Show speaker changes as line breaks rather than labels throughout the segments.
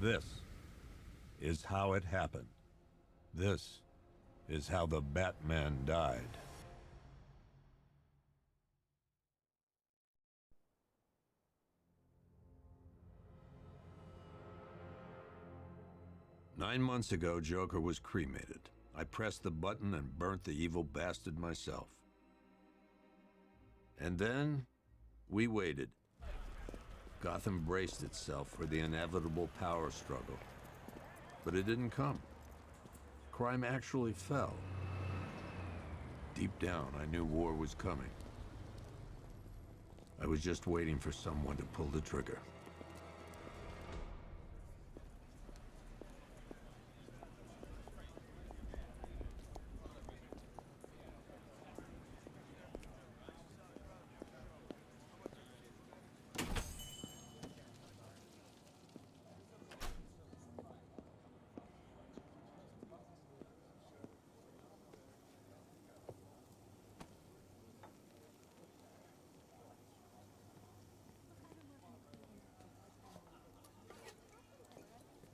This is how it happened. This is how the Batman died. Nine months ago, Joker was cremated. I pressed the button and burnt the evil bastard myself. And then, we waited. Gotham braced itself for the inevitable power struggle. But it didn't come. Crime actually fell. Deep down, I knew war was coming. I was just waiting for someone to pull the trigger.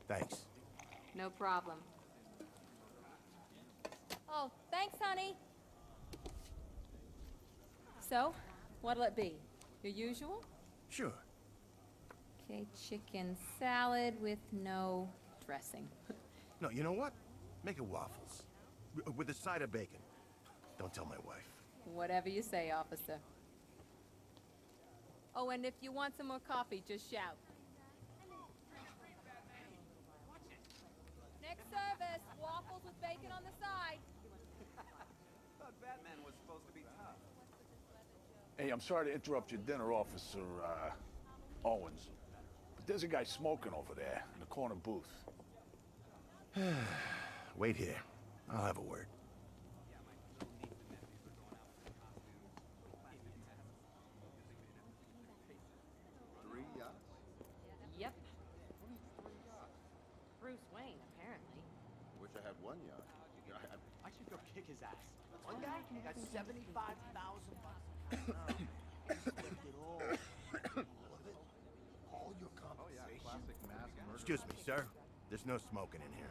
Thanks.
No problem. Oh, thanks, honey. So, what'll it be? Your usual?
Sure.
Okay, chicken salad with no dressing.
No, you know what? Make it waffles. With a side of bacon. Don't tell my wife.
Whatever you say, officer. Oh, and if you want some more coffee, just shout. Next service, waffles with bacon on the side.
Thought Batman was supposed to be tough.
Hey, I'm sorry to interrupt your dinner, Officer, Owens. But there's a guy smoking over there in the corner booth.
Wait here. I'll have a word.
Three yachts?
Yep.
Only 3 yachts.
Bruce Wayne, apparently.
Wish I had 1 yacht.
I should go kick his ass. One guy got 75,000 bucks. Spent it all. All of it. All your
Oh yeah,
compensation.
classic mass murder.
Excuse me, sir. There's no smoking in here.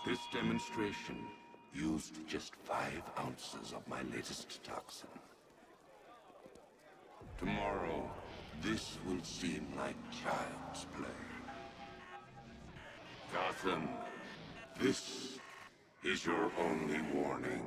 This demonstration used just 5 ounces of my latest toxin. Tomorrow, this will seem like child's play. Gotham, this is your only warning.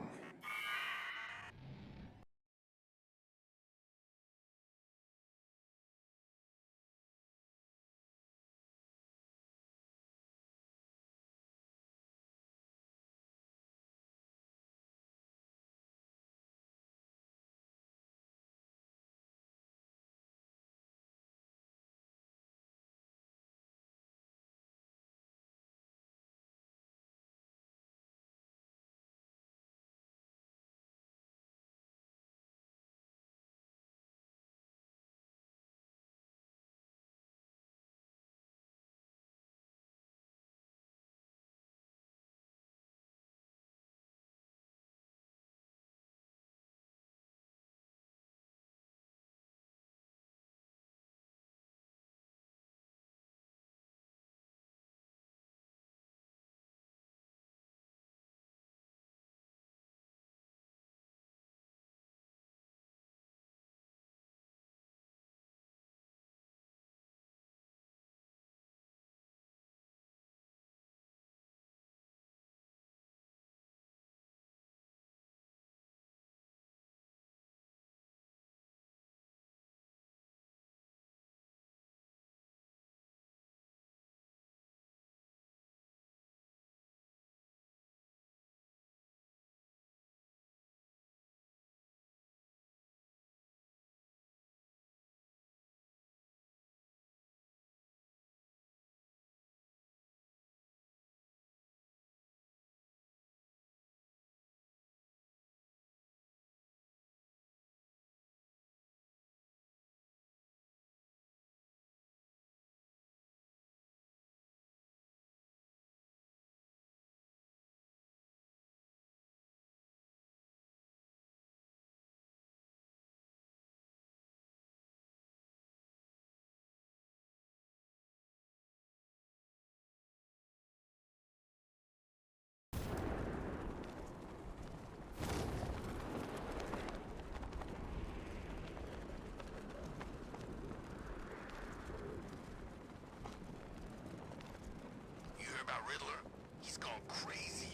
He's gone crazy.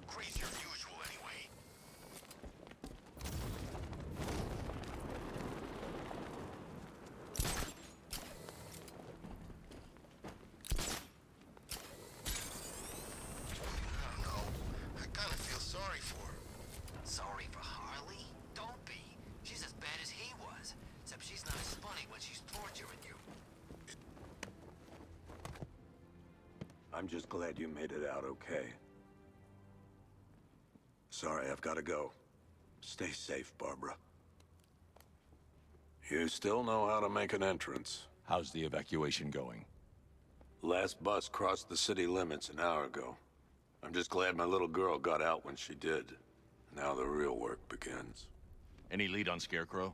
Crazier than usual, anyway. I don't know. I kind of feel sorry for her. Sorry for Harley? Don't be. She's as bad as he was. Except she's not as funny when she's torturing you.
I'm just glad you made it out okay. Sorry, I've got to go. Stay safe, Barbara. You still know how to make an entrance.
How's the evacuation going?
Last bus crossed the city limits an hour ago. I'm just glad my little girl got out when she did. Now the real work begins.
Any lead on Scarecrow?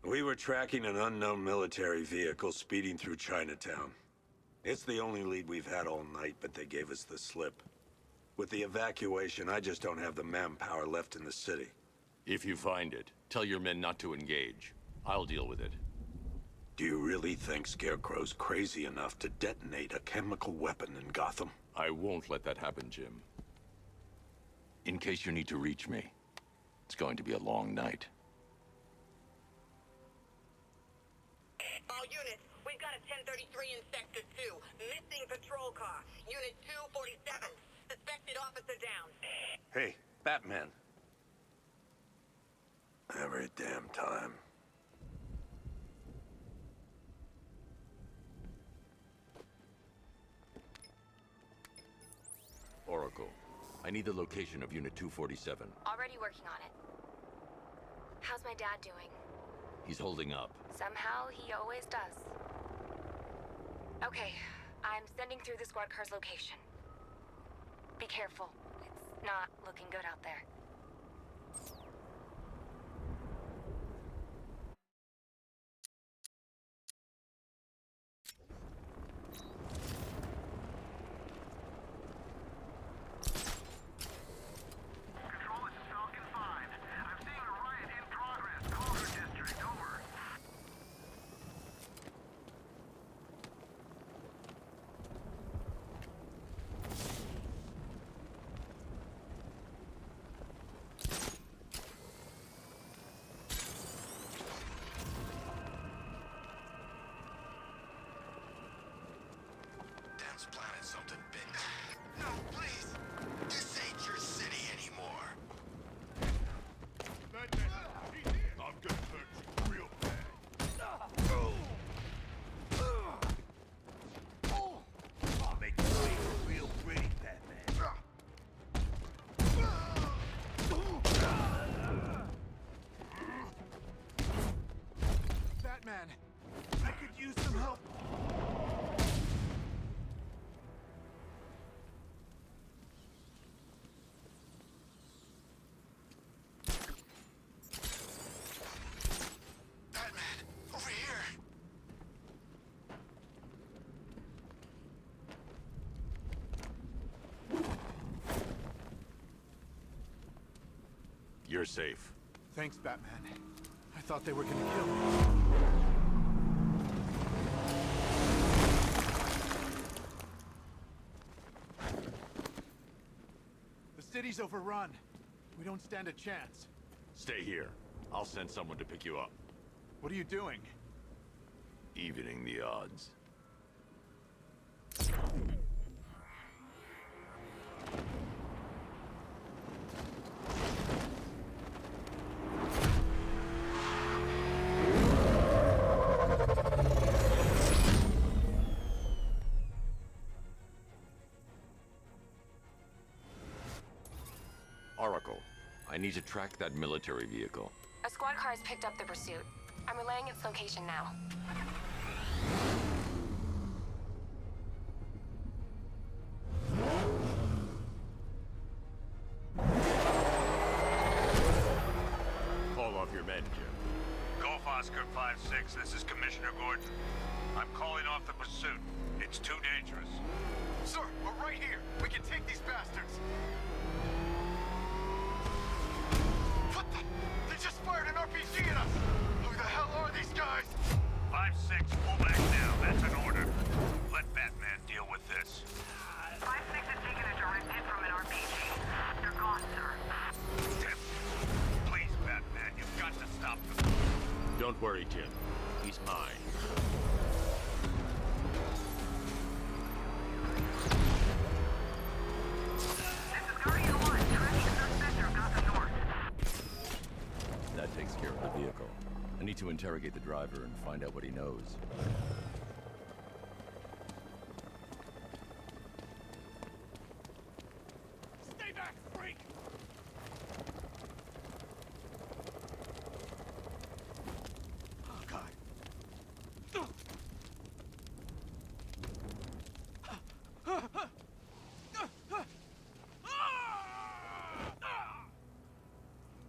We were tracking an unknown military vehicle speeding through Chinatown. It's the only lead we've had all night, but they gave us the slip. With the evacuation, I just don't have the manpower left in the city.
If you find it, tell your men not to engage. I'll deal with it.
Do you really think Scarecrow's crazy enough to detonate a chemical weapon in Gotham?
I won't let that happen, Jim. In case you need to reach me, it's going to be a long night.
All units, we've got a 1033 in Sector 2. Missing patrol car. Unit 247. Suspected officer down.
Hey, Batman. Every damn time.
Oracle, I need the location of Unit 247.
Already working on it. How's my dad doing?
He's holding up.
Somehow, he always does. Okay, I'm sending through the squad car's location. Be careful. It's not looking good out there.
Control, this is Falcon 5. I'm seeing a riot in progress. Culver District, over.
Dan's planning something big. No, please! This ain't your city anymore.
I'm gonna hurt you real bad.
I'll make you feel real pretty, Batman.
Batman, I could use some help.
Batman, over here!
You're safe.
Thanks, Batman. I thought they were gonna kill me. The city's overrun. We don't stand a chance.
Stay here. I'll send someone to pick you up.
What are you doing?
Evening the odds. Oracle, I need to track that military vehicle.
A squad car has picked up the pursuit. I'm relaying its location now.
Call off your men, Jim.
Golf Oscar 5-6, this is Commissioner Gordon. I'm calling off the pursuit. It's too dangerous.
Sir, we're right here. We can take these bastards. What the? They just fired an RPG at us. Who the hell are these guys?
5-6, pull back now. That's an order. Let Batman deal with this.
5-6 is taking a direct hit
Don't worry, Jim. He's mine. That takes care of the vehicle. I need to interrogate the driver and find out what he knows.
Stay back, freak! Oh, God.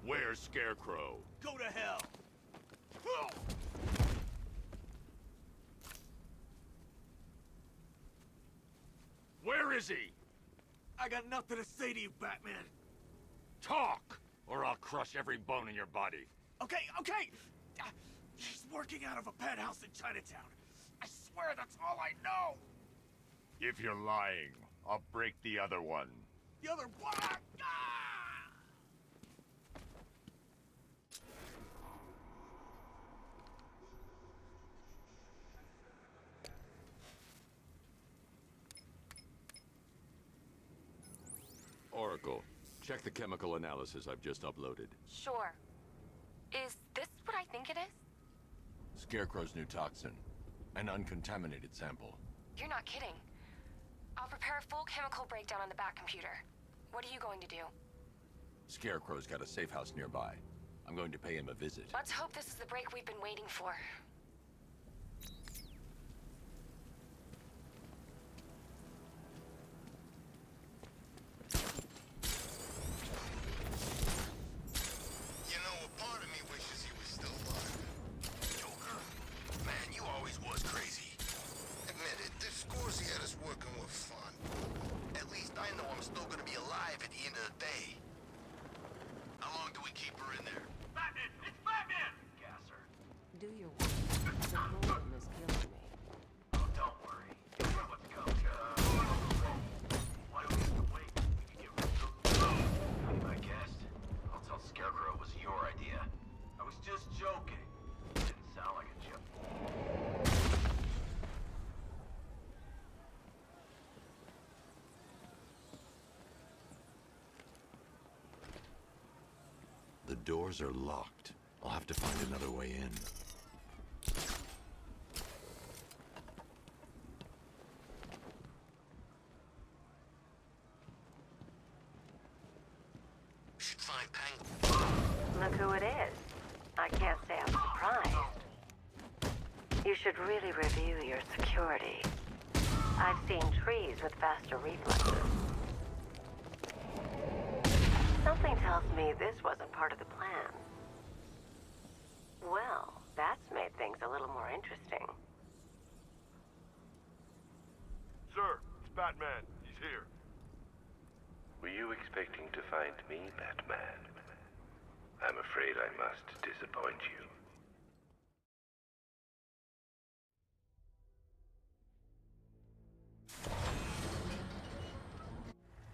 Where's Scarecrow?
Go to hell!
Where is he?
I got nothing to say to you, Batman.
Talk, or I'll crush every bone in your body.
Okay, okay! He's working out of a penthouse in Chinatown. I swear that's all I know!
If you're lying, I'll break the other one.
The other one! Ah!
Oracle, check the chemical analysis I've just uploaded.
Sure. Is this what I think it is?
Scarecrow's new toxin. An uncontaminated sample.
You're not kidding. I'll prepare a full chemical breakdown on the back computer. What are you going to do?
Scarecrow's got a safe house nearby. I'm going to pay him a visit.
Let's hope this is the break we've been waiting for.
You know, a part of me wishes he was still alive. Joker, man, you always was crazy. Admit it, the scores he had us working were fun. At least I know I'm still gonna be alive at the end of the day. How long do we keep her in there?
Batman! It's Batman!
Gasser.
Do your work. The boredom is killing me.
Oh, don't worry. Let's go. Why do we have to wait? We can get rid of them. Be my guest. I'll tell Scarecrow it was your idea. I was just joking. Didn't sound like a joke.
The doors are locked. I'll have to find another way in.
We should find Penguin.
Look who it is. I can't say I'm surprised. You should really review your security. I've seen trees with faster reflexes. Something tells me this wasn't part of the plan. Well, that's made things a little more interesting.
Sir, it's Batman. He's here.
Were you expecting to find me, Batman? I'm afraid I must disappoint you.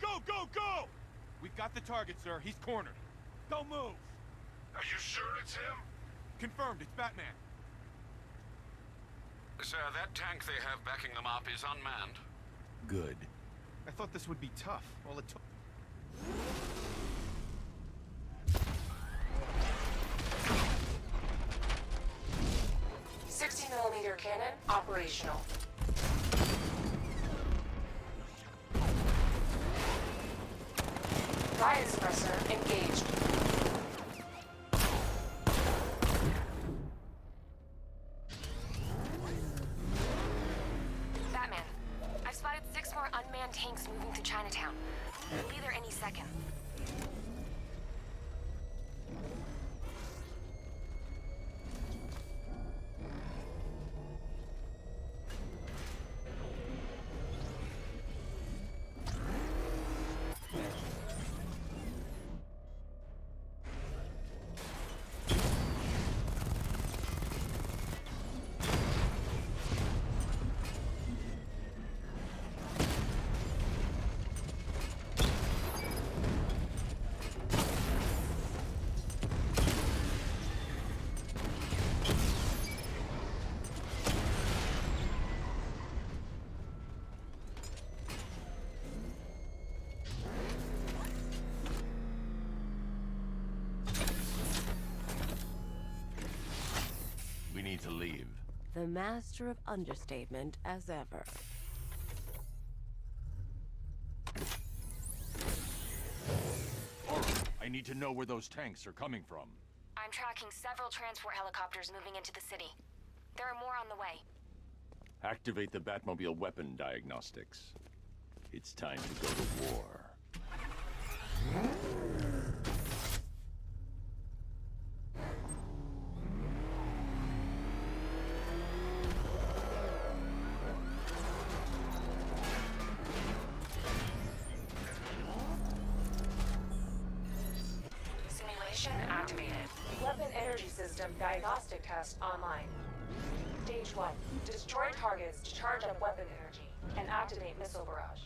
Go, go, go! We've got the target, sir. He's cornered. Don't move.
Are you sure it's him?
Confirmed, it's Batman.
Sir, that tank they have backing them up is unmanned.
Good.
I thought this would be tough. All it took...
60mm cannon operational. Riot suppressor engaged. Batman, I've spotted 6 more unmanned tanks moving through Chinatown. They'll be there any second.
to leave.
The master of understatement as ever.
I need to know where those tanks are coming from.
I'm tracking several transport helicopters moving into the city. There are more on the way.
Activate the Batmobile weapon diagnostics. It's time to go to war.
Simulation activated.
Weapon energy system diagnostic test online. Stage 1. Destroy targets to charge up weapon energy and activate missile barrage.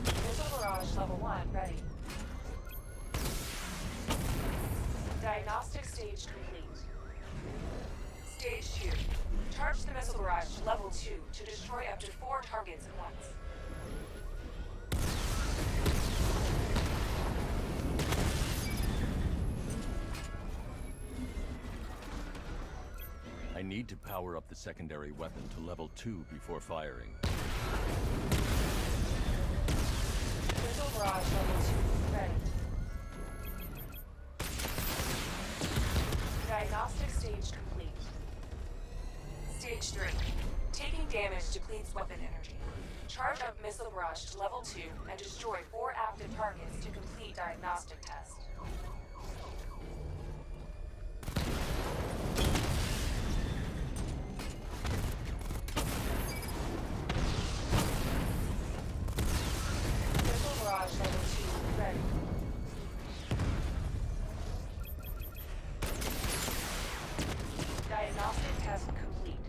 Missile barrage level 1 ready. Diagnostic stage complete. Stage 2. Charge the missile barrage to level 2 to destroy up to 4 targets at once.
I need to power up the secondary weapon to level 2 before firing.
Missile barrage level 2 ready. Diagnostic stage complete. Stage 3. Taking damage depletes weapon energy. Charge up missile barrage to level 2 and destroy 4 active targets to complete diagnostic test. Missile barrage level 2 ready. Diagnostic test complete.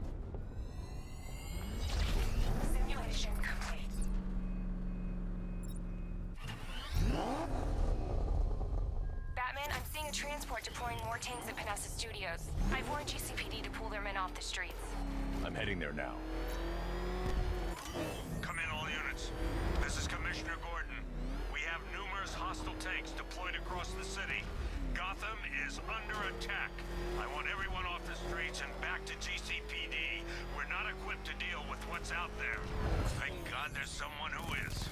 Simulation complete. Batman, I'm seeing a transport deploying more tanks at Panessa Studios. I've warned GCPD to pull their men off the streets.
I'm heading there now.
Come in, all units. This is Commissioner Gordon. We have numerous hostile tanks deployed across the city. Gotham is under attack. I want everyone off the streets and back to GCPD. We're not equipped to deal with what's out there. Thank God there's someone who is.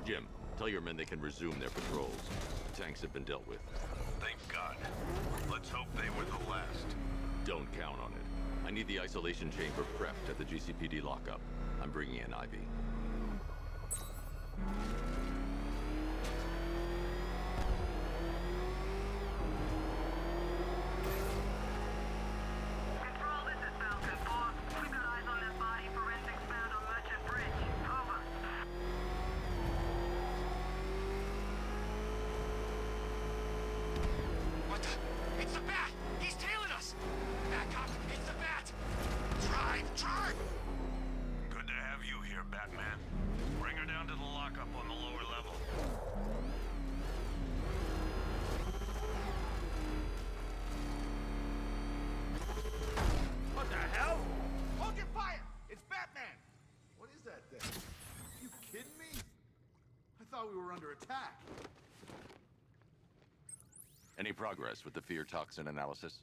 Jim, tell your men they can resume their patrols. Tanks have been dealt with.
Thank God. Let's hope they were the last.
Don't count on it. I need the isolation chamber prepped at the GCPD lockup. I'm bringing in Ivy.
Control, this is Falcon 4. We've got eyes on that body. Forensics found on Merchant Bridge. Over.
What the? It's the Bat! He's tailing us! Back up! It's the Bat! Drive! Drive!
Good to have you here, Batman. Bring her down to the lockup on the lower level.
What the hell? Hold your fire! It's Batman! What is that thing? You kidding me? I thought we were under attack.
Any progress with the fear toxin analysis?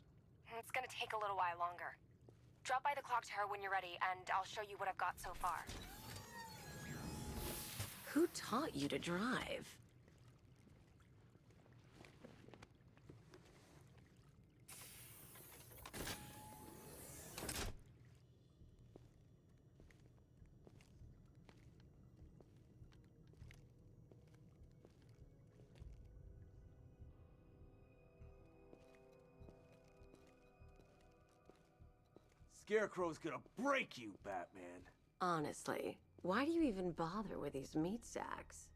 It's gonna take a little while longer. Drop by the clock tower when you're ready, and I'll show you what I've got so far.
Who taught you to drive?
Scarecrow's gonna break you, Batman.
Honestly, why do you even bother with these meat sacks?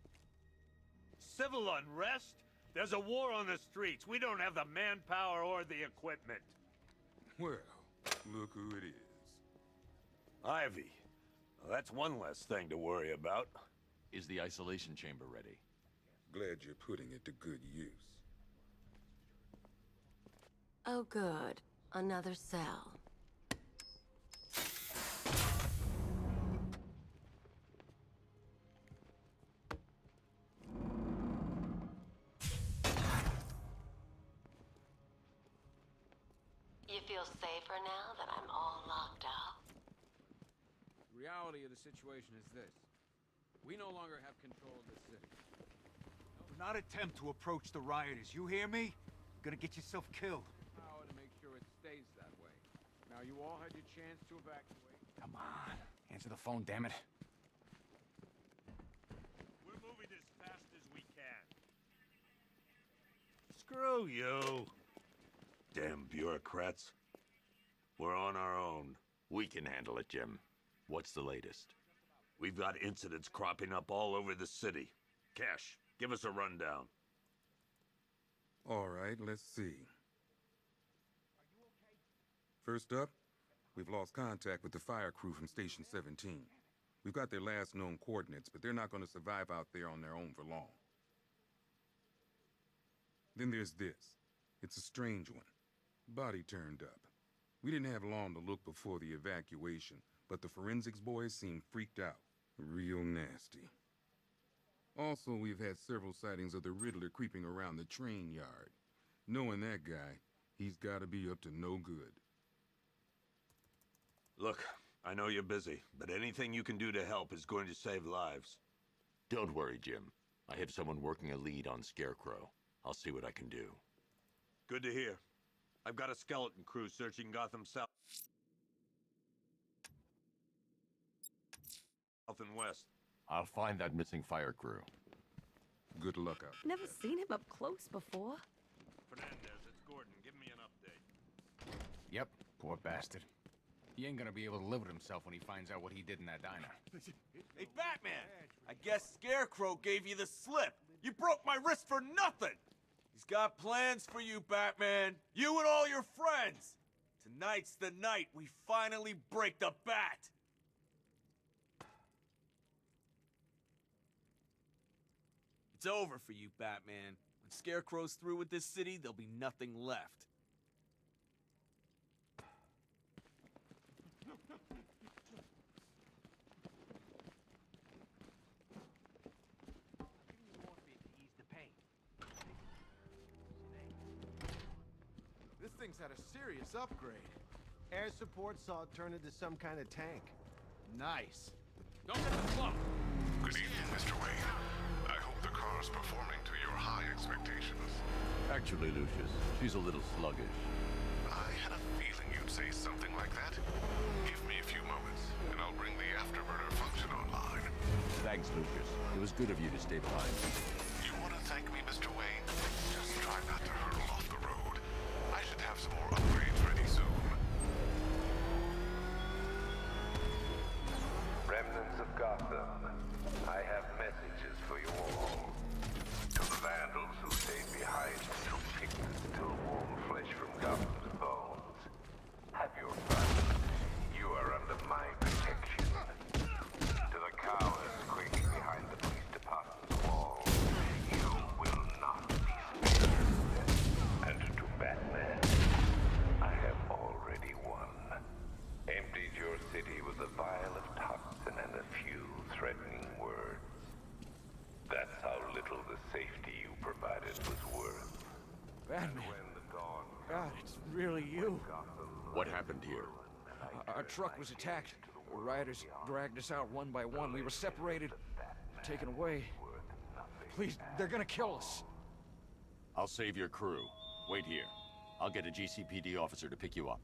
Civil unrest? There's a war on the streets. We don't have the manpower or the equipment.
Well, look who it is.
Ivy. Well, that's one less thing to worry about.
Is the isolation chamber ready?
Glad you're putting it to good use.
Oh, good. Another cell. You feel safer now that I'm all locked up?
The reality of the situation is this. We no longer have control of the city.
Do not attempt to approach the rioters, you hear me? You're gonna get yourself killed.
Power to make sure it stays that way. Now, you all had your chance to evacuate.
Come on. Answer the phone, damn it.
We're moving as fast as we can.
Screw you. Damn bureaucrats. We're on our own.
We can handle it, Jim. What's the latest?
We've got incidents cropping up all over the city. Cash, give us a rundown.
All right, let's see. First up, we've lost contact with the fire crew from Station 17. We've got their last known coordinates, but they're not going to survive out there on their own for long. Then there's this. It's a strange one. Body turned up. We didn't have long to look before the evacuation, but the forensics boys seemed freaked out. Real nasty. Also, we've had several sightings of the Riddler creeping around the train yard. Knowing that guy, he's got to be up to no good.
Look, I know you're busy, but anything you can do to help is going to save lives.
Don't worry, Jim. I have someone working a lead on Scarecrow. I'll see what I can do.
Good to hear. I've got a skeleton crew searching Gotham South and West.
I'll find that missing fire crew.
Good luck out.
Never seen him up close before.
Fernandez, it's Gordon. Give me an update.
Yep, poor bastard. He ain't gonna be able to live with himself when he finds out what he did in that diner.
Hey, Batman! I guess Scarecrow gave you the slip. You broke my wrist for nothing! He's got plans for you, Batman. You and all your friends. Tonight's the night we finally break the bat. It's over for you, Batman. When Scarecrow's through with this city, there'll be nothing left.
This thing's had a serious upgrade. Air support saw it turn into some kind of tank. Nice.
Don't get the clock!
Good evening, Mr. Wayne. I hope the car's performing to your high expectations.
Actually, Lucius, she's a little sluggish.
I had a feeling you'd say something like that. Give me a few moments, and I'll bring the afterburner function online.
Thanks, Lucius. It was good of you to stay behind.
You want to thank me, Mr. Wayne? Just try not to hurtle off the road. I should have some more upgrades ready soon.
Remnants of Gotham, I have messages for you all. To the vandals who stayed behind to pick the still warm flesh from Gotham's bones. Have your fun. You are under my protection. To the cowards quaking behind the police department's wall, you will not be spared. And to Batman, I have already won. Emptied your city with a vial of toxin and a few threatening words. That's how little the safety you provided was worth.
Batman.
When the dawn
God, it's really you.
What happened here?
Our truck was attacked. The rioters dragged us out one by one. We were separated, taken away. Please, they're gonna kill us.
I'll save your crew. Wait here. I'll get a GCPD officer to pick you up.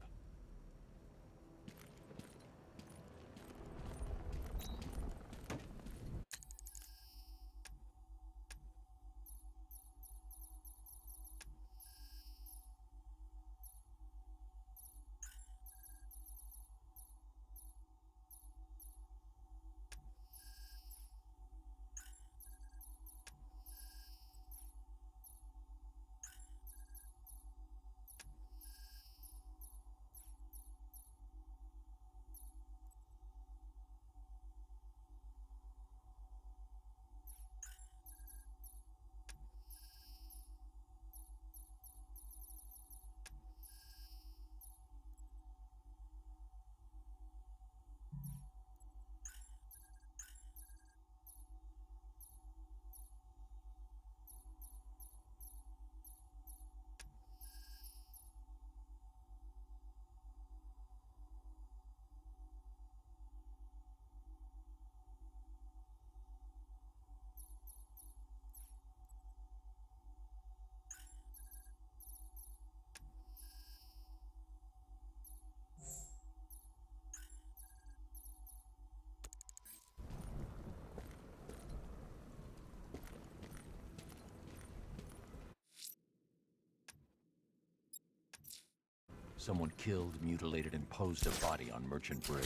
Someone killed, mutilated, and posed a body on Merchant Bridge.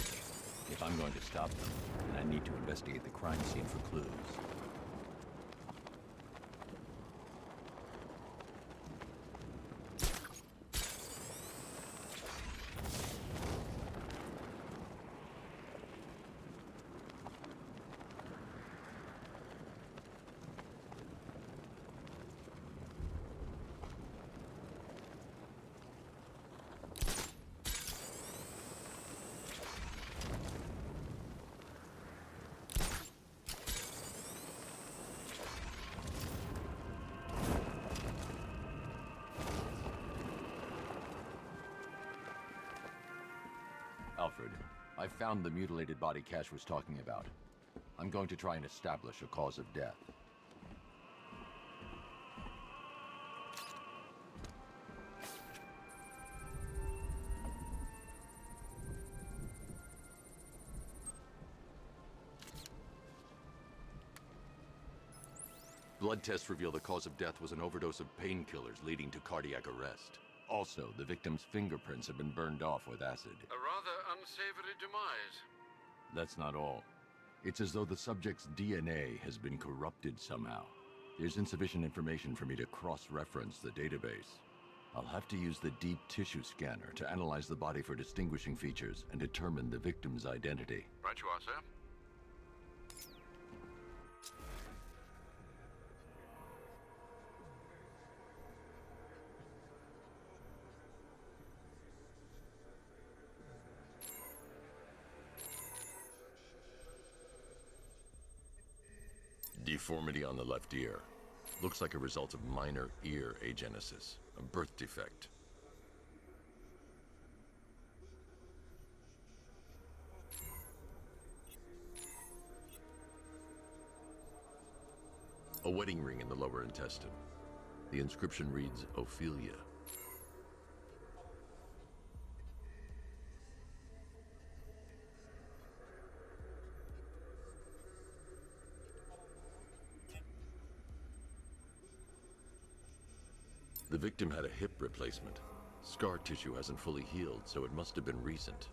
If I'm going to stop them, then I need to investigate the crime scene for clues. Alfred, I found the mutilated body Cash was talking about. I'm going to try and establish a cause of death. Blood tests reveal the cause of death was an overdose of painkillers leading to cardiac arrest. Also, the victim's fingerprints have been burned off with acid.
A rather unsavory demise.
That's not all. It's as though the subject's DNA has been corrupted somehow. There's insufficient information for me to cross-reference the database. I'll have to use the deep tissue scanner to analyze the body for distinguishing features and determine the victim's identity.
Right you are, sir.
Deformity on the left ear. Looks like a result of minor ear agenesis, a birth defect. A wedding ring in the lower intestine. The inscription reads, Ophelia. The victim had a hip replacement. Scar tissue hasn't fully healed, so it must have been recent.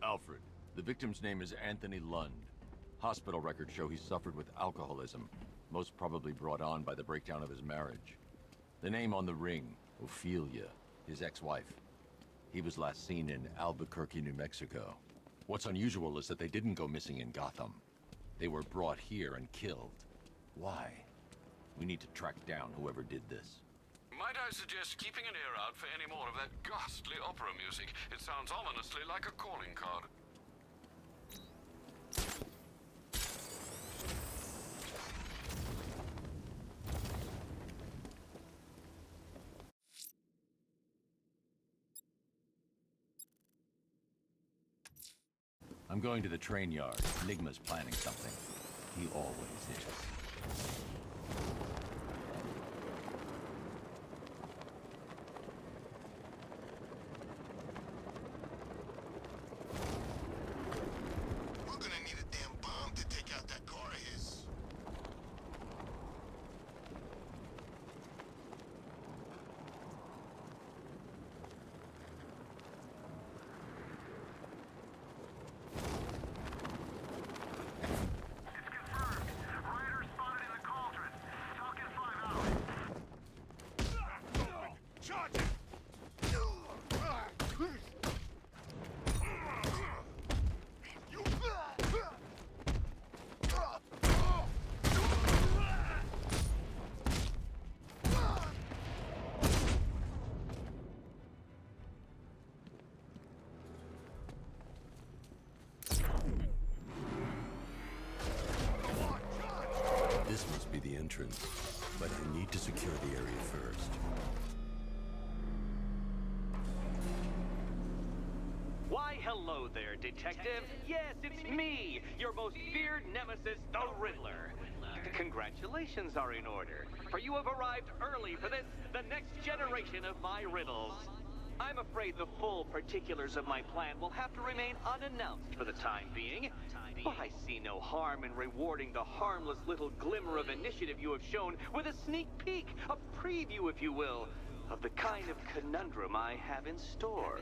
Alfred, the victim's name is Anthony Lund. Hospital records show he suffered with alcoholism, most probably brought on by the breakdown of his marriage. The name on the ring, Ophelia, his ex-wife. He was last seen in Albuquerque, New Mexico. What's unusual is that they didn't go missing in Gotham. They were brought here and killed. Why? We need to track down whoever did this.
Might I suggest keeping an ear out for any more of that ghastly opera music? It sounds ominously like a calling card.
I'm going to the train yard. Enigma's planning something. He always is. This must be the entrance, but I need to secure the area first.
Why, hello there, Detective. Yes, it's me, your most feared nemesis, the Riddler. Congratulations are in order, for you have arrived early for this, the next generation of my riddles. I'm afraid the full particulars of my plan will have to remain unannounced for the time being, but I see no harm in rewarding the harmless little glimmer of initiative you have shown with a sneak peek, a preview if you will, of the kind of conundrum I have in store.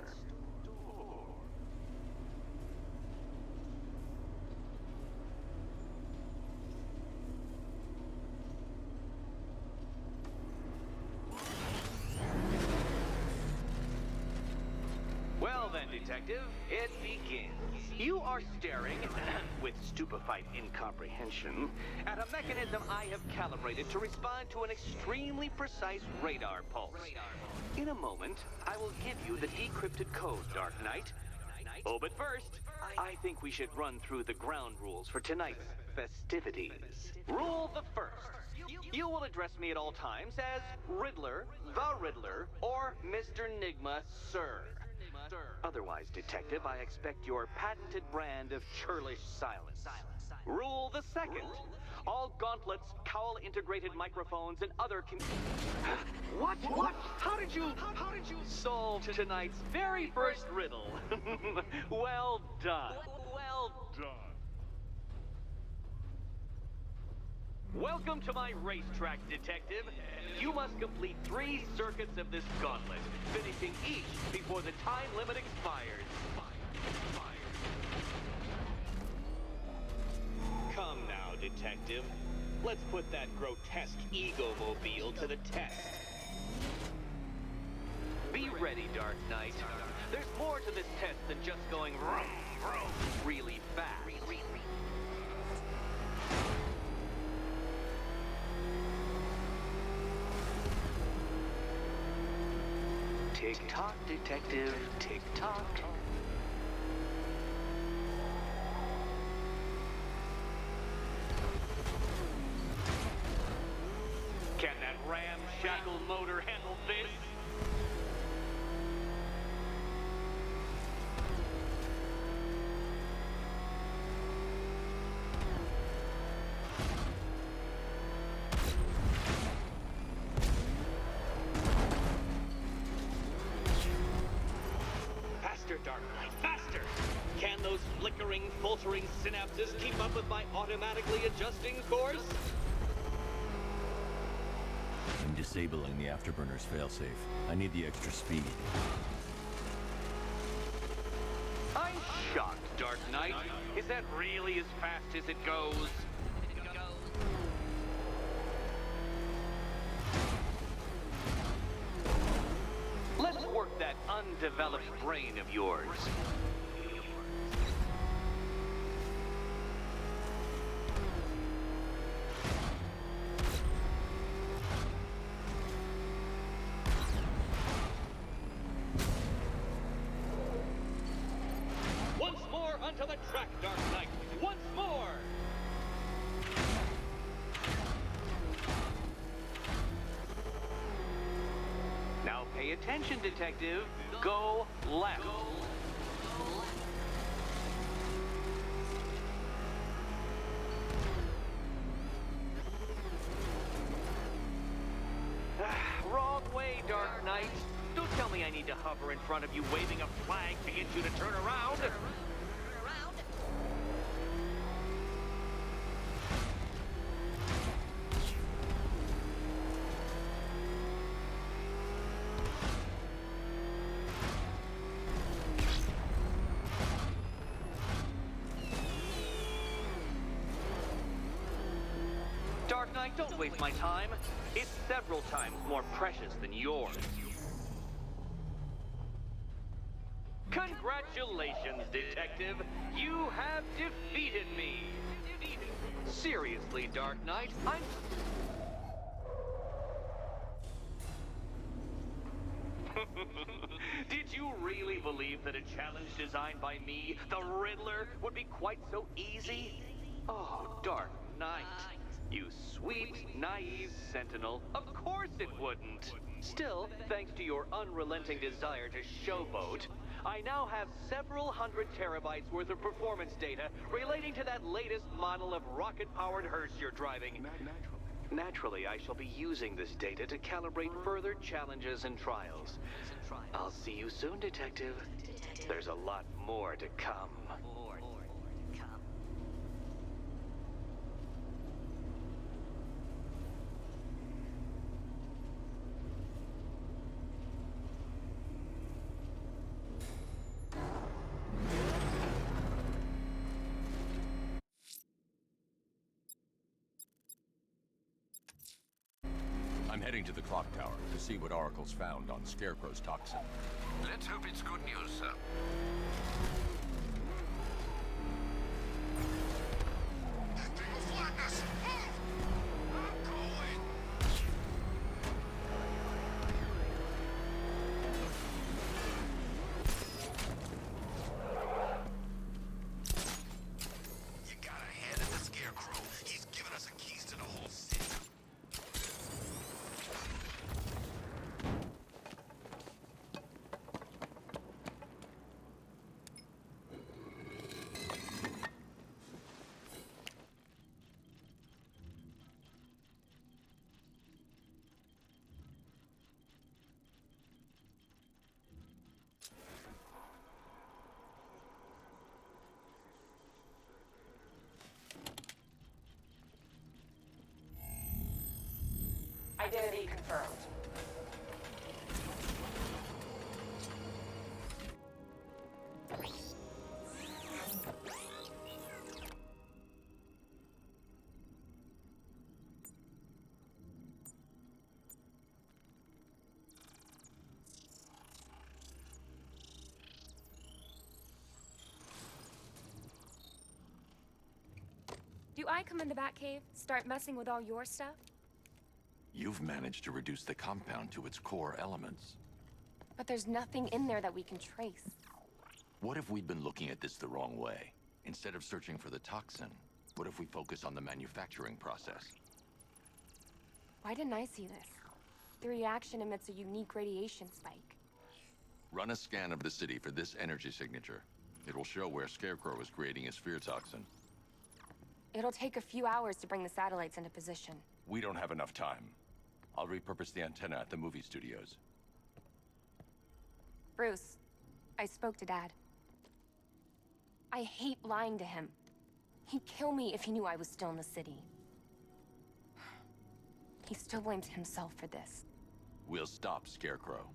Well then, Detective, it begins. You are staring, with stupefied incomprehension, at a mechanism I have calibrated to respond to an extremely precise radar pulse. In a moment, I will give you the decrypted code, Dark Knight. Oh, but first, I think we should run through the ground rules for tonight's festivities. Rule the first. You will address me at all times as Riddler, the Riddler, or Mr. Nigma, sir. Otherwise, Detective, I expect your patented brand of churlish silence. Rule the second. All gauntlets, cowl-integrated microphones, and other What? How did you solve tonight's very first riddle? Well done. Well done. Welcome to my racetrack, Detective. You must complete 3 circuits of this gauntlet, finishing each before the time limit expires. Come now, Detective. Let's put that grotesque ego-mobile to the test. Be ready, Dark Knight. There's more to this test than just going vroom, vroom, really fast. Tick-tock, Detective, tick-tock. Can that ramshackle motor handle this? Faster, Dark Knight, faster! Can those flickering, faltering synapses keep up with my automatically adjusting course?
I'm disabling the afterburner's failsafe. I need the extra speed.
I'm shocked, Dark Knight. Is that really as fast as it goes? Let's work that undeveloped brain of yours. Once more onto the track, Dark Knight. Once more! Now pay attention, Detective. Go left. Wrong way, Dark Knight. Don't tell me I need to hover in front of you waving a flag to get you to turn around. Dark Knight, don't waste my time. It's several times more precious than yours. Congratulations, Detective. You have defeated me. Seriously, Dark Knight, I'm... Did you really believe that a challenge designed by me, the Riddler, would be quite so easy? Oh, Dark Knight. You sweet, naive sentinel. Of course it wouldn't. Still, thanks to your unrelenting desire to showboat, I now have several hundred terabytes worth of performance data relating to that latest model of rocket-powered hearse you're driving. Naturally, I shall be using this data to calibrate further challenges and trials. I'll see you soon, Detective. There's a lot more to come.
I'm heading to the clock tower to see what Oracle's found on Scarecrow's toxin.
Let's hope it's good news, sir.
You gotta hand it to Scarecrow. He's given us the keys to the whole city.
Identity confirmed.
Do I come in the Batcave, start messing with all your stuff?
You've managed to reduce the compound to its core elements.
But there's nothing in there that we can trace.
What if we'd been looking at this the wrong way? Instead of searching for the toxin, what if we focus on the manufacturing process?
Why didn't I see this? The reaction emits a unique radiation spike.
Run a scan of the city for this energy signature. It will show where Scarecrow is creating his fear toxin.
It'll take a few hours to bring the satellites into position.
We don't have enough time. I'll repurpose the antenna at the movie studios.
Bruce, I spoke to Dad. I hate lying to him. He'd kill me if he knew I was still in the city. He still blames himself for this.
We'll stop Scarecrow.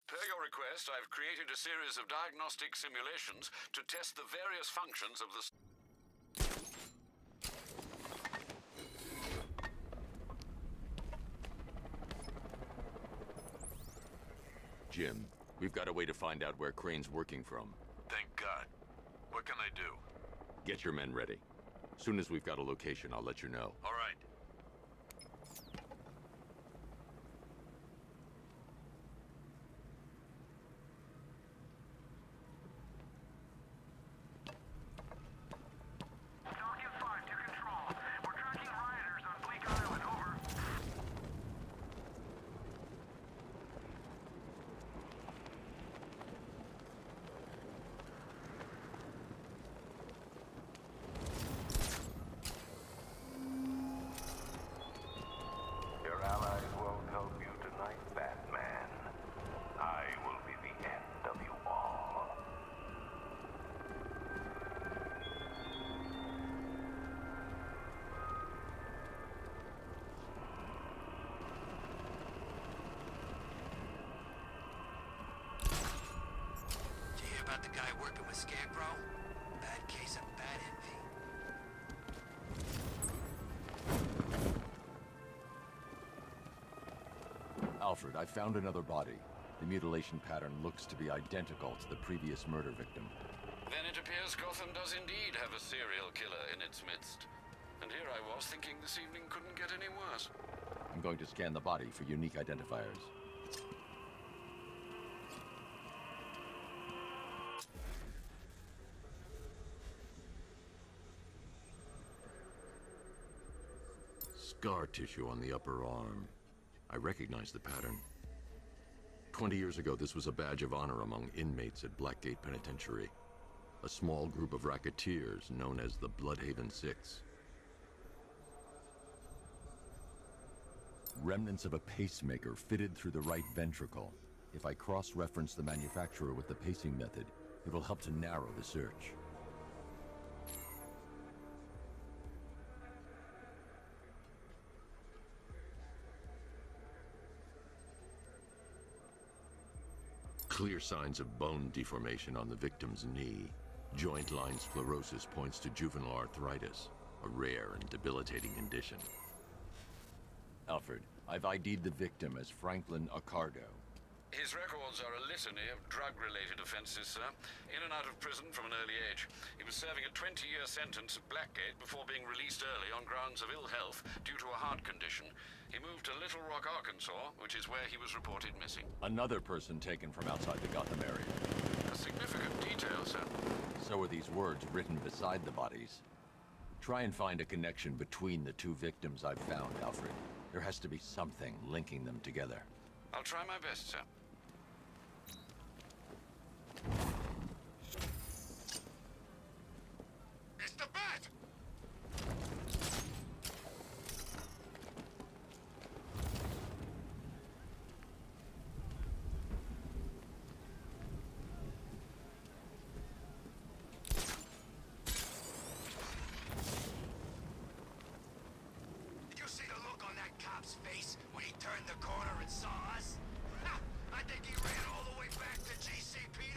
Per your request, I've created a series of diagnostic simulations to test the various functions of the...
Jim, we've got a way to find out where Crane's working from.
Thank God. What can I do?
Get your men ready. Soon as we've got a location, I'll let you know.
All right.
Your allies won't help you tonight, Batman. I will be the end of you all.
Did you hear about the guy working with Scarecrow? Bad case of bad envy.
Alfred, I found another body. The mutilation pattern looks to be identical to the previous murder victim.
Then it appears Gotham does indeed have a serial killer in its midst. And here I was thinking this evening couldn't get any worse.
I'm going to scan the body for unique identifiers. Scar tissue on the upper arm. I recognize the pattern. 20 years ago, this was a badge of honor among inmates at Blackgate Penitentiary. A small group of racketeers known as the Bloodhaven Six. Remnants of a pacemaker fitted through the right ventricle. If I cross-reference the manufacturer with the pacing method, it will help to narrow the search. Clear signs of bone deformation on the victim's knee. Joint line sclerosis points to juvenile arthritis, a rare and debilitating condition. Alfred, I've ID'd the victim as Franklin Accardo.
His records are a litany of drug-related offenses, sir. In and out of prison from an early age. He was serving a 20-year sentence at Blackgate before being released early on grounds of ill health due to a heart condition. He moved to Little Rock, Arkansas, which is where he was reported missing.
Another person taken from outside the Gotham area.
A significant detail, sir.
So are these words written beside the bodies. Try and find a connection between the two victims I've found, Alfred. There has to be something linking them together.
I'll try my best, sir.
It's the bat! Did you see the look on that cop's face when he turned the corner and saw us? Ha! I think he ran all the way back to GCPD.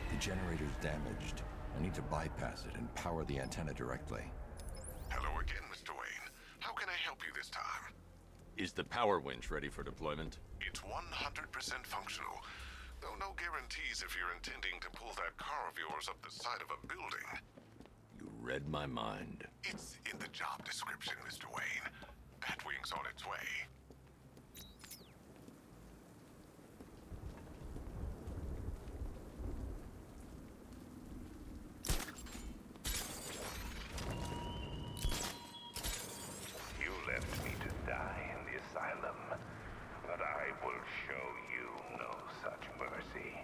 The generator's damaged. I need to bypass it and power the antenna directly.
Hello again, Mr. Wayne. How can I help you this time?
Is the power winch ready for deployment?
It's 100% functional, though no guarantees if you're intending to pull that car of yours up the side of a building.
You read my mind.
It's in the job description, Mr. Wayne. Batwing's on its way. You left me to die in the asylum, but I will show you no such mercy.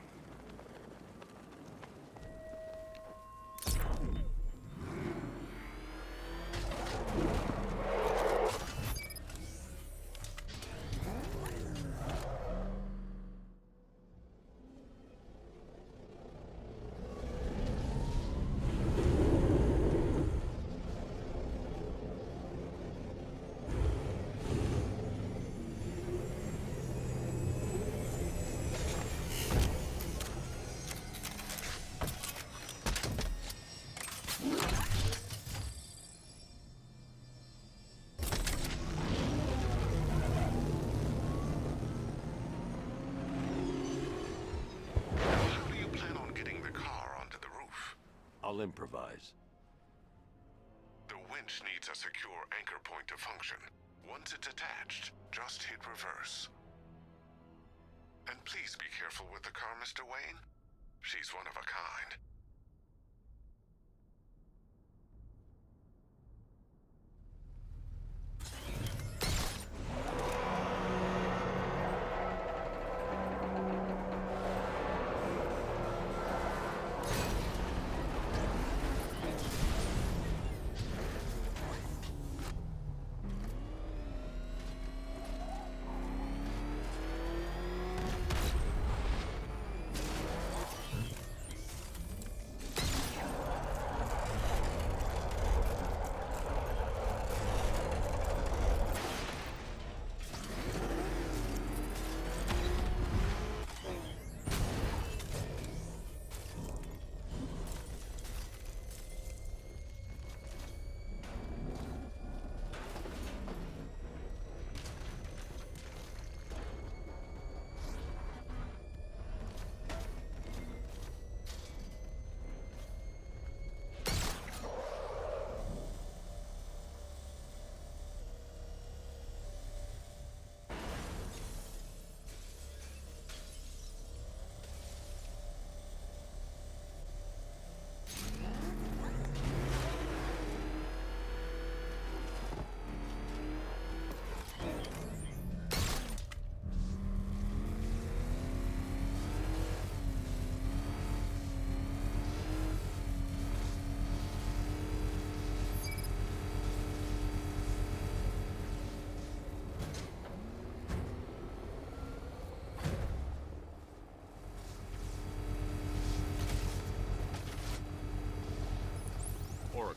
I'll improvise.
The winch needs a secure anchor point to function. Once it's attached, just hit reverse. And please be careful with the car, Mr. Wayne. She's one of a kind.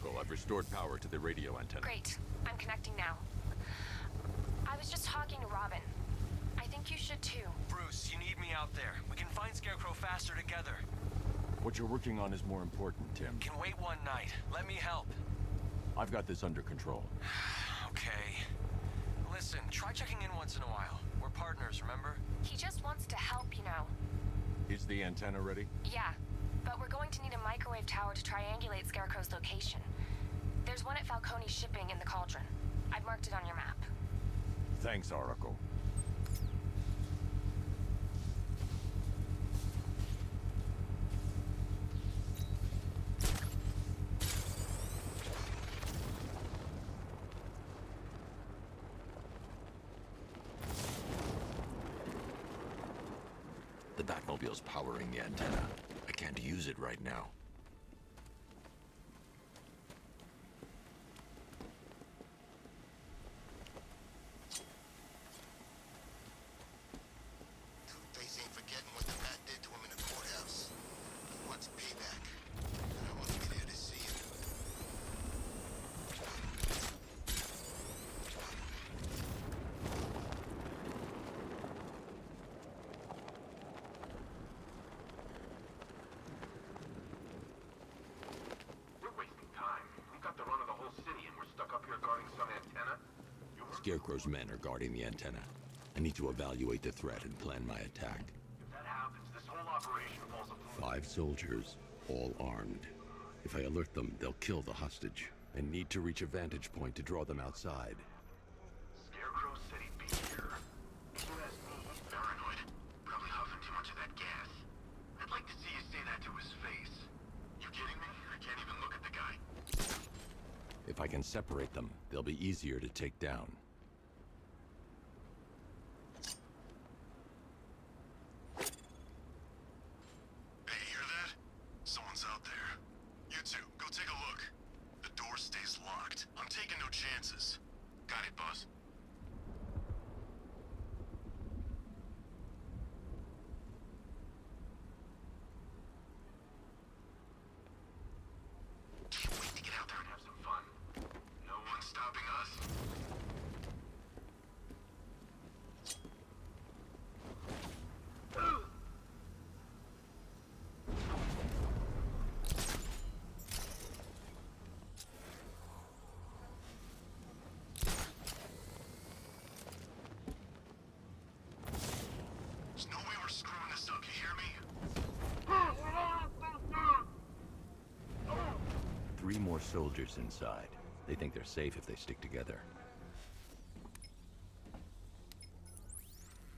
Oracle. I've restored power to the radio antenna.
Great. I'm connecting now. I was just talking to Robin. I think you should too.
Bruce, you need me out there. We can find Scarecrow faster together.
What you're working on is more important, Tim.
Can wait one night. Let me help.
I've got this under control.
Okay. Listen, try checking in once in a while. We're partners, remember?
He just wants to help, you know.
Is the antenna ready?
Yeah, but we're going to need a microwave tower to triangulate Scarecrow's location. There's one at Falcone's shipping in the Cauldron. I've marked it on your map.
Thanks, Oracle. The Batmobile's powering the antenna. I can't use it right now.
Two-Face ain't forgetting what the Bat did to him in the courthouse. He wants payback. And I want to be there to see him.
We're wasting time. We got the run of the whole city and we're stuck up here guarding some antenna.
Scarecrow's men are guarding the antenna. I need to evaluate the threat and plan my attack.
If that happens, this whole operation falls apart.
5 soldiers, all armed. If I alert them, they'll kill the hostage. I need to reach a vantage point to draw them outside.
Scarecrow said he'd be here. If you ask me, he's paranoid. Probably huffing too much of that gas. I'd like to see you say that to his face. You kidding me? I can't even look at the guy.
If I can separate them, they'll be easier to take down.
Hey, you hear that? Someone's out there. You two, go take a look. The door stays locked. I'm taking no chances. Got it, boss.
Can't wait to get out there and have some fun. No one's stopping us.
There's no way we're screwing this up, you hear me?
3 more soldiers inside. They think they're safe if they stick together.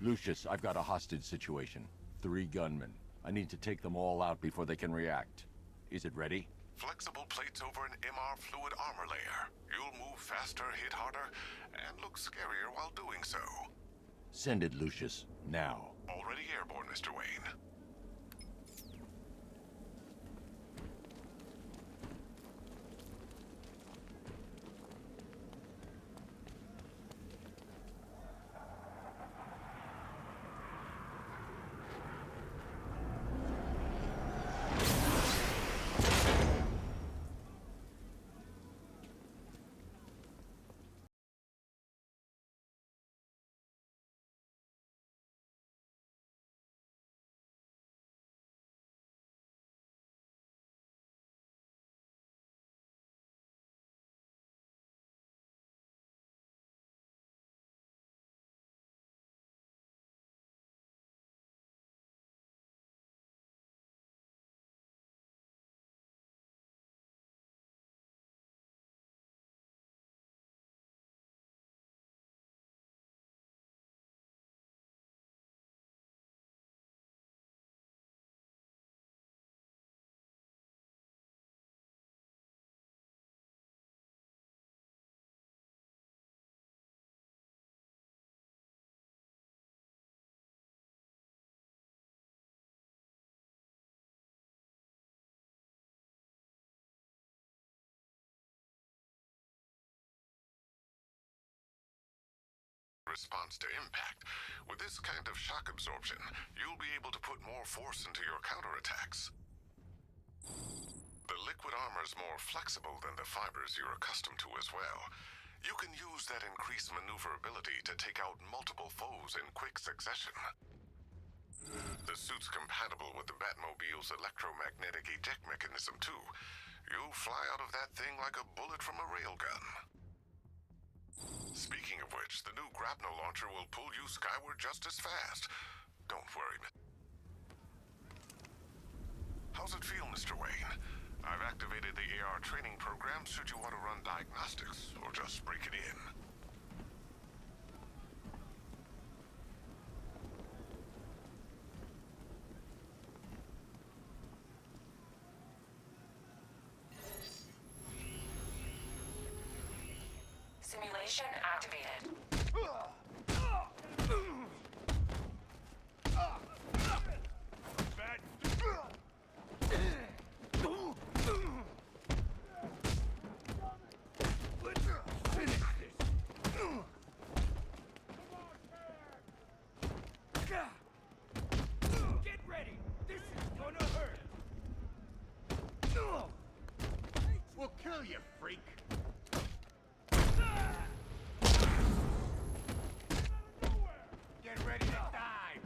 Lucius, I've got a hostage situation. 3 gunmen. I need to take them all out before they can react. Is it ready?
Flexible plates over an MR fluid armor layer. You'll move faster, hit harder, and look scarier while doing so.
Send it, Lucius. Now.
Already airborne, Mr. Wayne. Response to impact. With this kind of shock absorption, you'll be able to put more force into your counterattacks.
The liquid armor's more flexible than the fibers you're accustomed to as well. You can use that increased maneuverability to take out multiple foes in quick succession. The suit's compatible with the Batmobile's electromagnetic eject mechanism, too. You'll fly out of that thing like a bullet from a railgun. Speaking of which, the new grapnel launcher will pull you skyward just as fast. Don't worry. How's it feel, Mr. Wayne? I've activated the AR training program should you want to run diagnostics, or just break it in.
Simulation activated.
Get ready! This is gonna hurt! We'll kill you, freak! Get ready to die!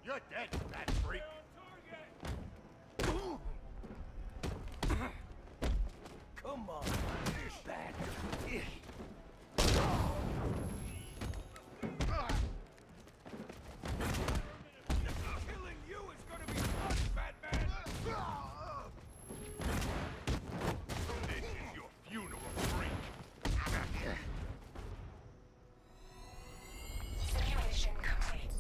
You're dead, fat freak! Come on, bad. Killing you is gonna be fun, Batman! This is your funeral, freak!
Simulation complete.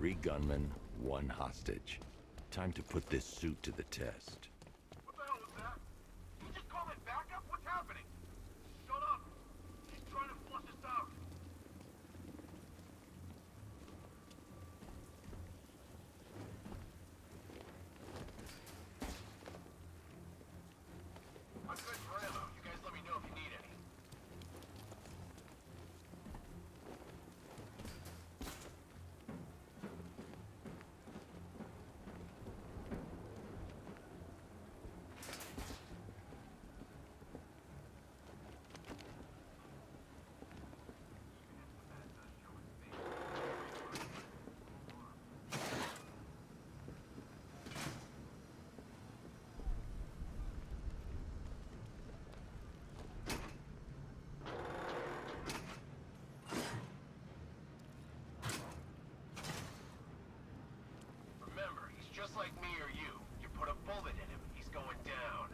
3 gunmen, 1 hostage. Time to put this suit to the test.
What the hell was that? You just call it backup? What's happening? Shut up! He's trying to flush us out. I'm good for ammo. You guys let me know if you need any. Remember, he's just like me or you. You put a bullet in him, he's going down.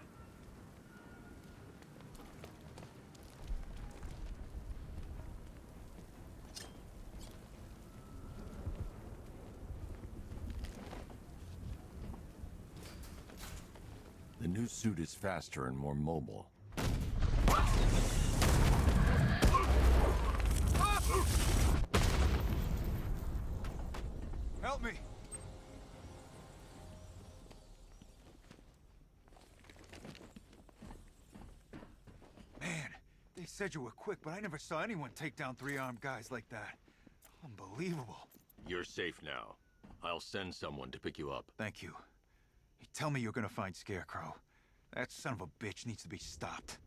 The new suit is faster and more mobile.
Help me! Man, they said you were quick, but I never saw anyone take down 3 armed guys like that. Unbelievable.
You're safe now. I'll send someone to pick you up.
Thank you. Hey, tell me you're gonna find Scarecrow. That son of a bitch needs to be stopped.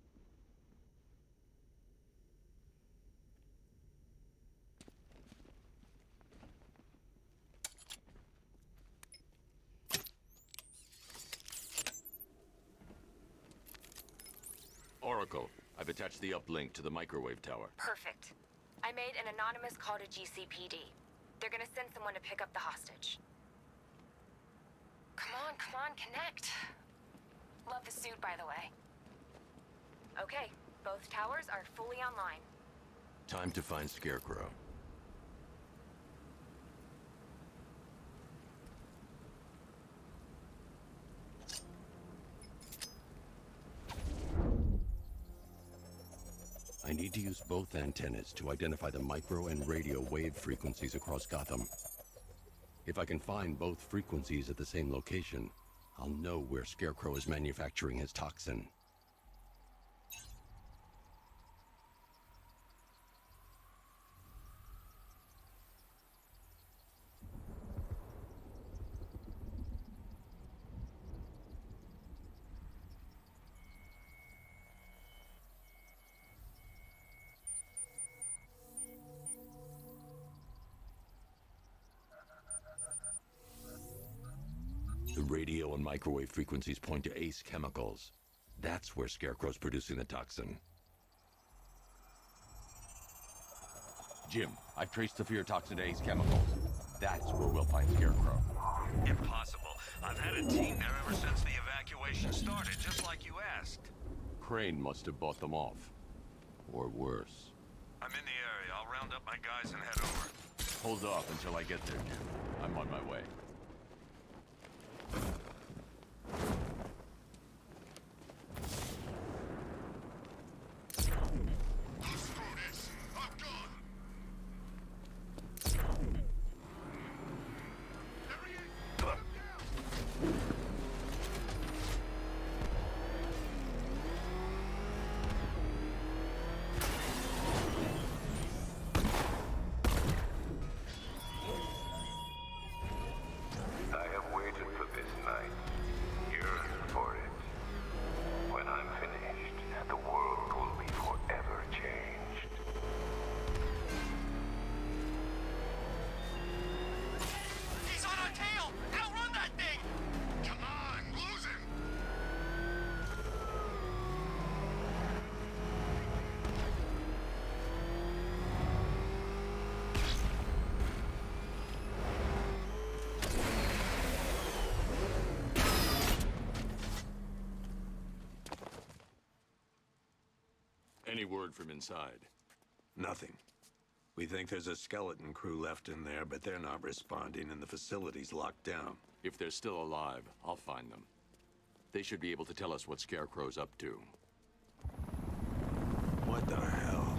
Oracle, I've attached the uplink to the microwave tower.
Perfect. I made an anonymous call to GCPD. They're gonna send someone to pick up the hostage. Come on, connect. Love the suit, by the way. Okay, both towers are fully online.
Time to find Scarecrow. I need to use both antennas to identify the micro and radio wave frequencies across Gotham. If I can find both frequencies at the same location, I'll know where Scarecrow is manufacturing his toxin. The radio and microwave frequencies point to Ace Chemicals. That's where Scarecrow's producing the toxin. Jim, I've traced the fear toxin to Ace Chemicals. That's where we'll find Scarecrow.
Impossible. I've had a team there ever since the evacuation started, just like you asked.
Crane must have bought them off. Or worse.
I'm in the area. I'll round up my guys and head over.
Hold off until I get there, Jim. I'm on my way.
I have waited for this night, yearned for it. When I'm finished, the world will be forever changed.
He's on our tail! Outrun that thing! Come on, lose him!
Any word from inside?
Nothing. We think there's a skeleton crew left in there, but they're not responding and the facility's locked down.
If they're still alive, I'll find them. They should be able to tell us what Scarecrow's up to.
What the hell?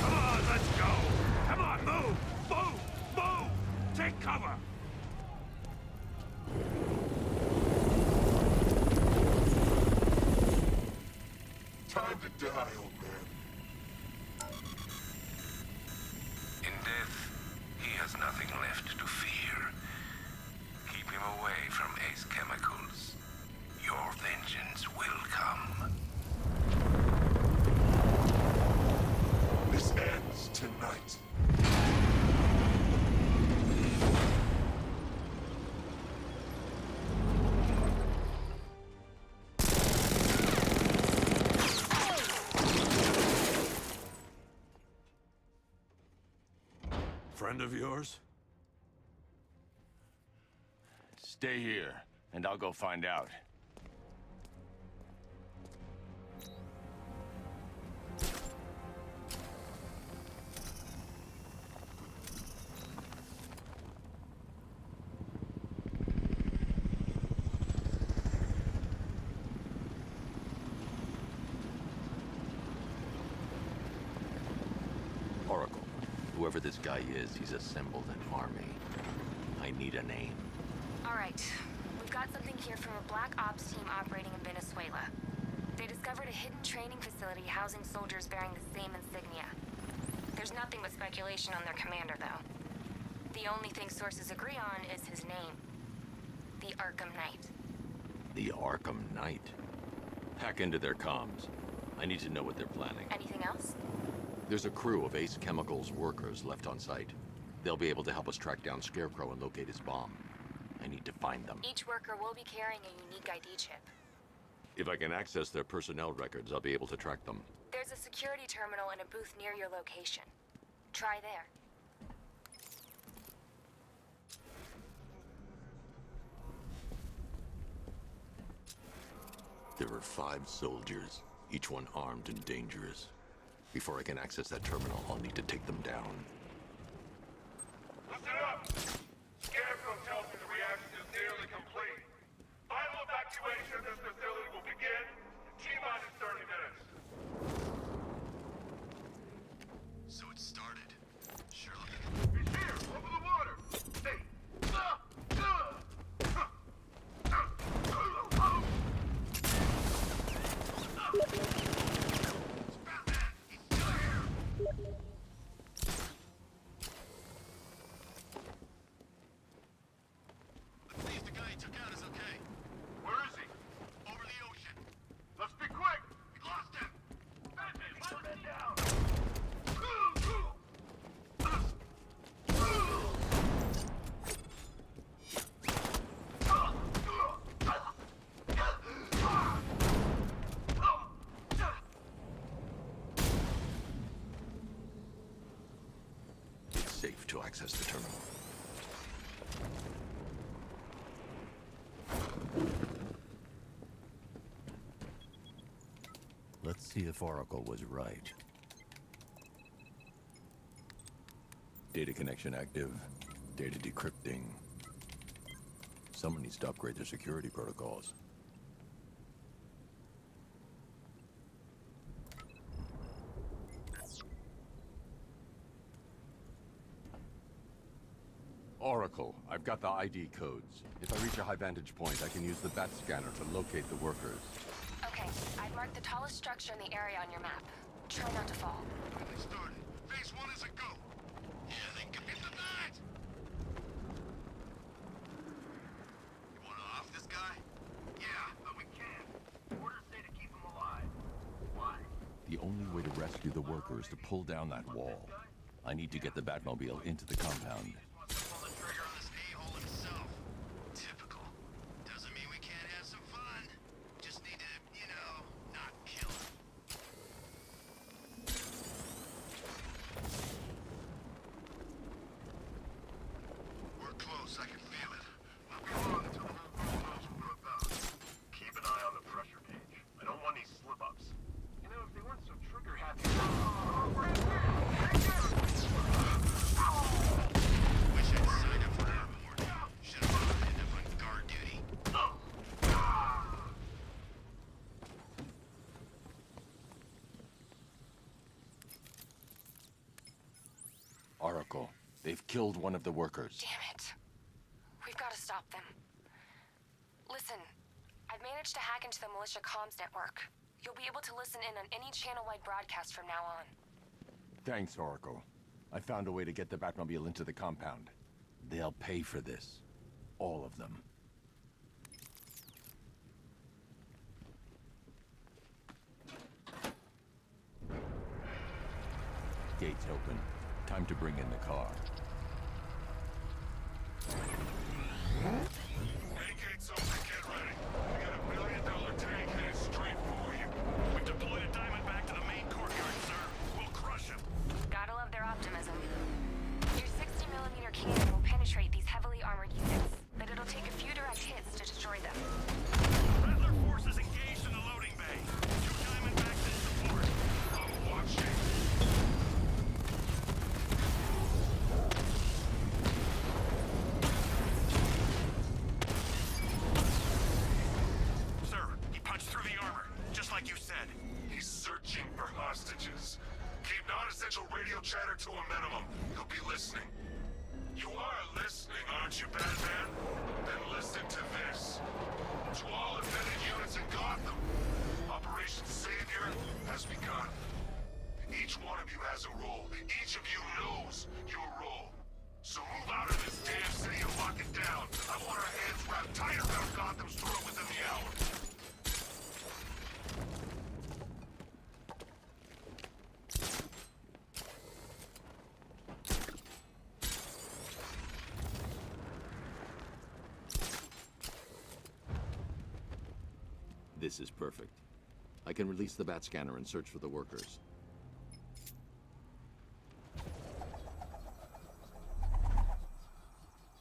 Come on, let's go! Come on, move! Move! Move! Take cover!
Time to die, old man. In death, he has nothing left to fear. Keep him away from Ace Chemicals. Your vengeance will come. This ends tonight.
Friend of yours?
Stay here, and I'll go find out.
Oracle, whoever this guy is, he's assembled an army. I need a name.
All right. We've got something here from a Black Ops team operating in Venezuela. They discovered a hidden training facility housing soldiers bearing the same insignia. There's nothing but speculation on their commander, though. The only thing sources agree on is his name. The Arkham Knight.
The Arkham Knight. Hack into their comms. I need to know what they're planning.
Anything else?
There's a crew of Ace Chemicals workers left on site. They'll be able to help us track down Scarecrow and locate his bomb. I need to find them.
Each worker will be carrying a unique ID chip.
If I can access their personnel records, I'll be able to track them.
There's a security terminal in a booth near your location. Try there.
There are 5 soldiers, each one armed and dangerous. Before I can access that terminal, I'll need to take them down.
Listen up! Scarecrow tells me the reaction is nearly complete. Final evacuation of this facility will begin in T-minus 30 minutes.
So it started. Sherlock.
He's here, over the water! Hey!
Let's see if the guy he took out is okay.
Where is he?
Over the ocean.
Let's be quick!
We lost him!
Batman, put him down!
It's safe to access the terminal. Let's see if Oracle was right. Data connection active. Data decrypting. Someone needs to upgrade their security protocols. Oracle, I've got the ID codes. If I reach a high vantage point, I can use the bat scanner to locate the workers.
Okay, I've marked the tallest structure in the area on your map. Try not to fall.
They started. Phase 1 is a go. Yeah, they can hit the night. You wanna off this guy?
Yeah, but we can't. Orders say to keep him alive. Why?
The only way to rescue the workers is to pull down that wall. I need to get the Batmobile into the compound.
Wants to pull the trigger on this a-hole himself. Typical. Doesn't mean we can't have some fun. Just need to, you know, not kill him. We're
They've killed one of the workers.
Damn it. We've got to stop them. Listen, I've managed to hack into the militia comms network. You'll be able to listen in on any channel-wide broadcast from now on.
Thanks, Oracle. I found a way to get the Batmobile into the compound. They'll pay for this. All of them. Gates open. Time to bring in the car.
Main gates open, get ready. We got $1 million tank headed straight for you.
We've deployed a diamond back to the main courtyard, sir. We'll crush him.
Gotta love their optimism. Your 60mm cannon will penetrate these heavily armored units, but it'll take a few direct hits to destroy them.
Rattler forces engaged in the loading bay. 2 diamond backs in support.
I'm watching.
Sir, he punched through the armor, just like you said.
He's searching for hostages. Keep non-essential radio chatter to a minimum. He'll be listening. You are listening, aren't you, Batman? Then listen to this. To all embedded units in Gotham, Operation Savior has begun. Each one of you has a role. Each of you knows your role. So move out of this damn city and lock it down. I want our hands wrapped tight around Gotham's throat within the hour.
This is perfect. I can release the bat scanner and search for the workers.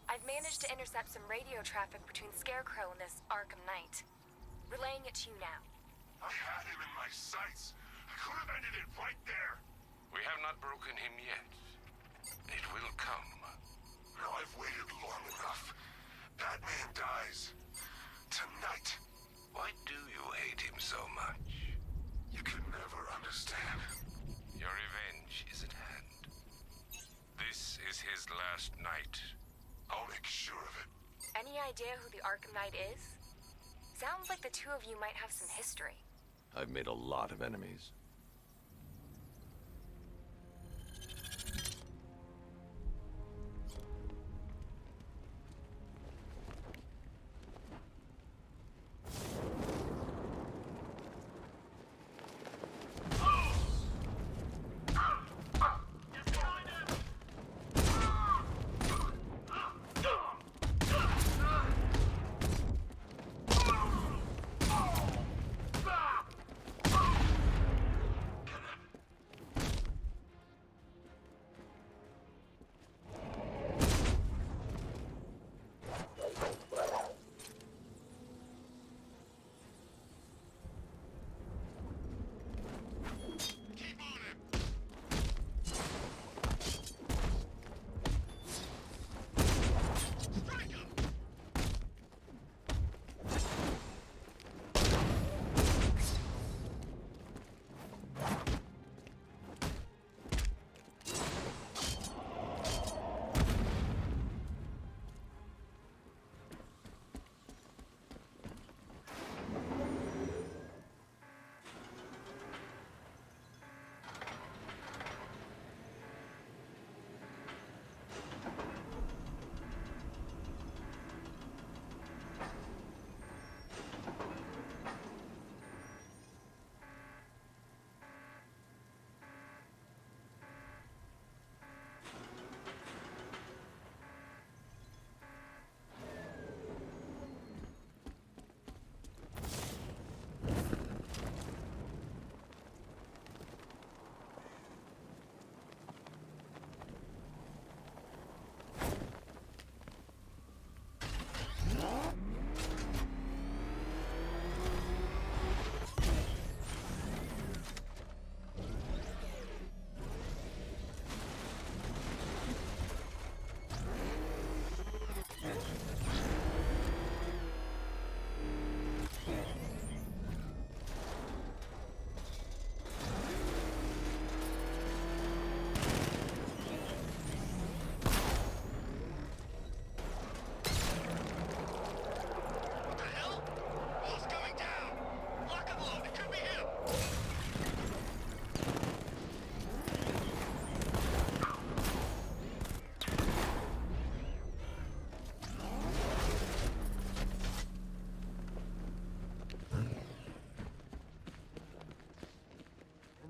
I've managed to intercept some radio traffic between Scarecrow and this Arkham Knight. Relaying it to you now.
I had him in my sights. I could have ended it right there.
We have not broken him yet. It will come.
Now I've waited long enough. Batman dies. Tonight.
Why do you hate him so much?
You can never understand.
Your revenge is at hand. This is his last night.
I'll make sure of it.
Any idea who the Arkham Knight is? Sounds like the two of you might have some history.
I've made a lot of enemies.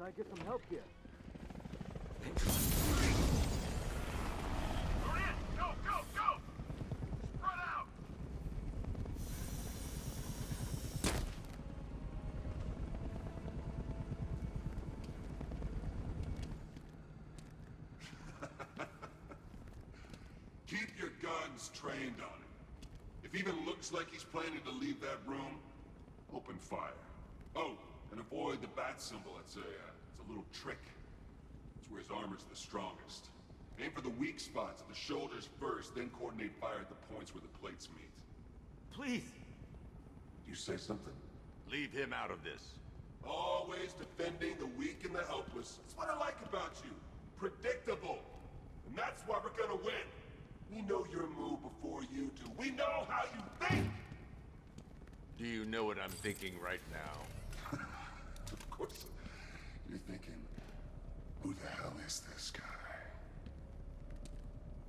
I get some help here?
Go, go, go! Spread out!
Keep your guns trained on him. If even looks like he's planning to leave that room, open fire. Oh, and avoid the bat symbol. It's a little trick. It's where his armor's the strongest. Aim for the weak spots at the shoulders first, then coordinate fire at the points where the plates meet.
Please.
You say something?
Leave him out of this.
Always defending the weak and the helpless. That's what I like about you. Predictable. And that's why we're gonna win. We know your move before you do. We know how you think!
Do you know what I'm thinking right now?
Of course. You're thinking, who the hell is this guy?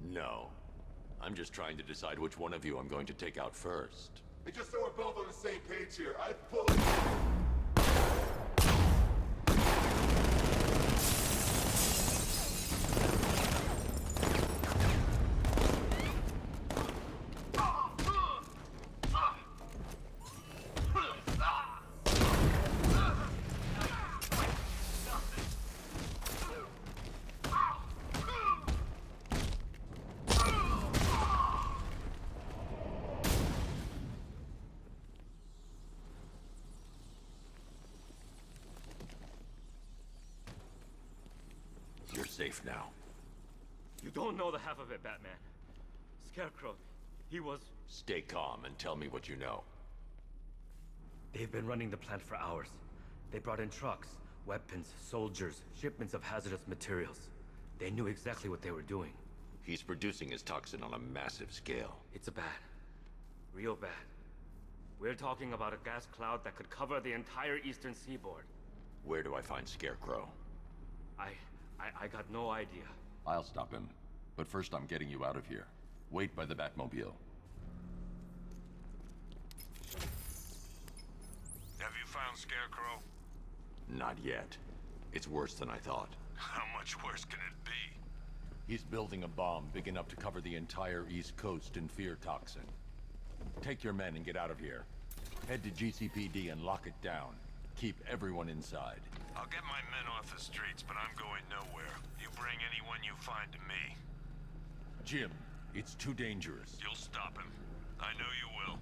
No. I'm just trying to decide which one of you I'm going to take out first.
And just so we're both on the same page here, I pull...
You're safe now.
You don't know the half of it, Batman. Scarecrow, he was...
Stay calm and tell me what you know.
They've been running the plant for hours. They brought in trucks, weapons, soldiers, shipments of hazardous materials. They knew exactly what they were doing.
He's producing his toxin on a massive scale.
It's bad. Real bad. We're talking about a gas cloud that could cover the entire eastern seaboard.
Where do I find Scarecrow?
I got no idea.
I'll stop him. But first I'm getting you out of here. Wait by the Batmobile.
Have you found Scarecrow?
Not yet. It's worse than I thought.
How much worse can it be?
He's building a bomb big enough to cover the entire East Coast in fear toxin. Take your men and get out of here. Head to GCPD and lock it down. Keep everyone inside.
I'll get my men off the streets, but I'm going nowhere. You bring anyone you find to me.
Jim, it's too dangerous.
You'll stop him. I know you will.